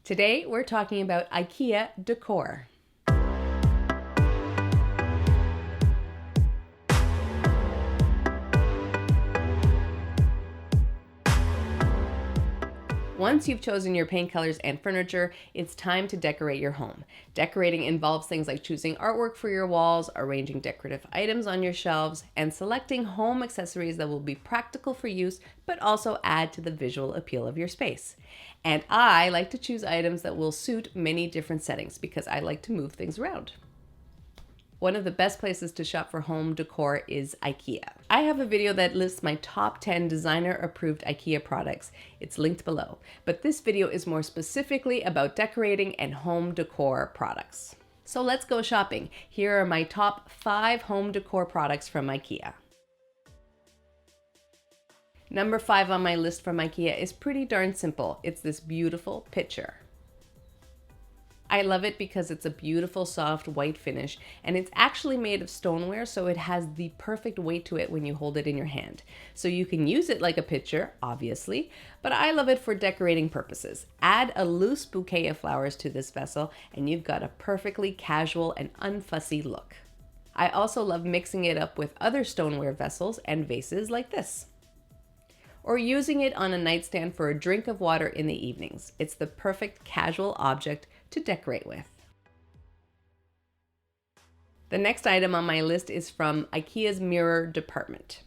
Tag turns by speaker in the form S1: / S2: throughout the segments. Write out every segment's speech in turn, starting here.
S1: Today, we're talking about Ikea decor. Once you've chosen your paint colors and furniture, it's time to decorate your home. Decorating involves things like choosing artwork for your walls, arranging decorative items on your shelves, and selecting home accessories that will be practical for use, but also add to the visual appeal of your space. And I like to choose items that will suit many different settings because I like to move things around. One of the best places to shop for home decor is Ikea. I have a video that lists my top 10 designer-approved Ikea products. It's linked below. But this video is more specifically about decorating and home decor products. So let's go shopping. Here are my top 5 home decor products from Ikea. Number 5 on my list from Ikea is pretty darn simple. It's this beautiful pitcher. I love it because it's a beautiful soft white finish and it's actually made of stoneware, so it has the perfect weight to it when you hold it in your hand. So you can use it like a pitcher, obviously, but I love it for decorating purposes. Add a loose bouquet of flowers to this vessel and you've got a perfectly casual and unfussy look. I also love mixing it up with other stoneware vessels and vases like this, or using it on a nightstand for a drink of water in the evenings. It's the perfect casual object to decorate with. The next item on my list is from Ikea's mirror department.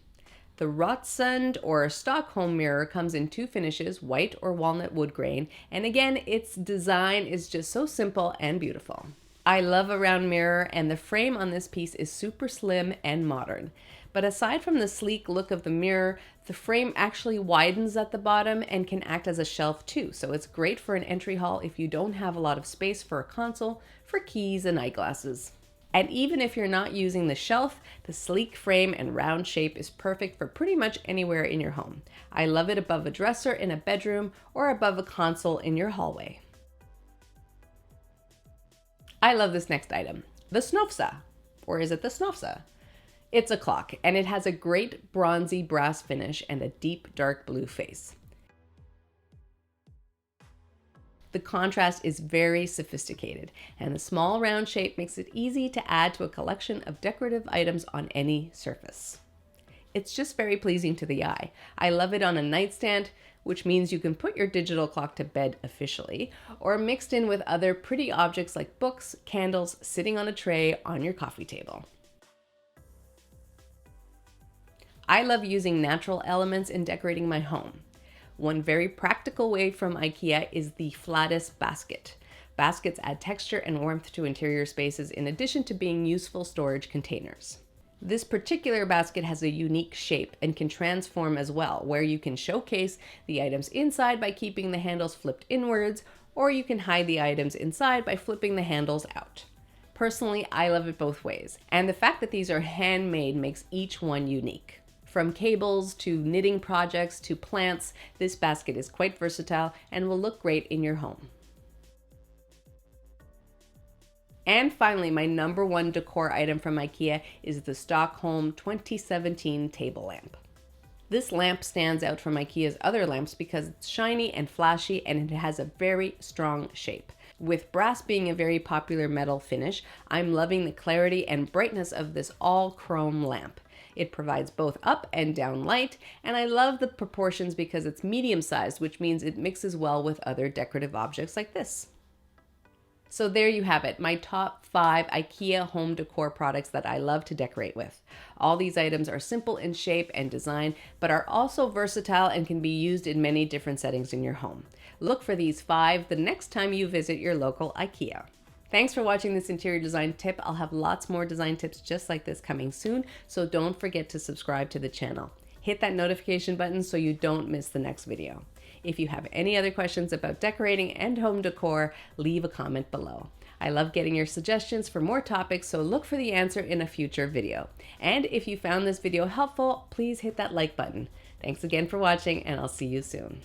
S1: The Rotsund or Stockholm mirror comes in 2 finishes, white or walnut wood grain, and again, its design is just so simple and beautiful. I love a round mirror, and the frame on this piece is super slim and modern. But aside from the sleek look of the mirror, the frame actually widens at the bottom and can act as a shelf too. So it's great for an entry hall if you don't have a lot of space for a console, for keys and eyeglasses. And even if you're not using the shelf, the sleek frame and round shape is perfect for pretty much anywhere in your home. I love it above a dresser in a bedroom or above a console in your hallway. I love this next item, the Snofsa, or is it the Snofsa? It's a clock, and it has a great bronzy brass finish and a deep dark blue face. The contrast is very sophisticated, and the small round shape makes it easy to add to a collection of decorative items on any surface. It's just very pleasing to the eye. I love it on a nightstand, which means you can put your digital clock to bed officially, or mixed in with other pretty objects like books, candles, sitting on a tray on your coffee table. I love using natural elements in decorating my home. One very practical way from Ikea is the flatus basket. Baskets add texture and warmth to interior spaces in addition to being useful storage containers. This particular basket has a unique shape and can transform as well, where you can showcase the items inside by keeping the handles flipped inwards, or you can hide the items inside by flipping the handles out. Personally, I love it both ways, and the fact that these are handmade makes each one unique. From cables to knitting projects to plants, this basket is quite versatile and will look great in your home. And finally, my number 1 decor item from Ikea is the Stockholm 2017 table lamp. This lamp stands out from Ikea's other lamps because it's shiny and flashy and it has a very strong shape. With brass being a very popular metal finish, I'm loving the clarity and brightness of this all chrome lamp. It provides both up and down light, and I love the proportions because it's medium-sized, which means it mixes well with other decorative objects like this. So there you have it, my top 5 Ikea home decor products that I love to decorate with. All these items are simple in shape and design, but are also versatile and can be used in many different settings in your home. Look for these 5 the next time you visit your local Ikea. Thanks for watching this interior design tip. I'll have lots more design tips just like this coming soon, so don't forget to subscribe to the channel. Hit that notification button so you don't miss the next video. If you have any other questions about decorating and home decor, leave a comment below. I love getting your suggestions for more topics, so look for the answer in a future video. And if you found this video helpful, please hit that like button. Thanks again for watching, and I'll see you soon.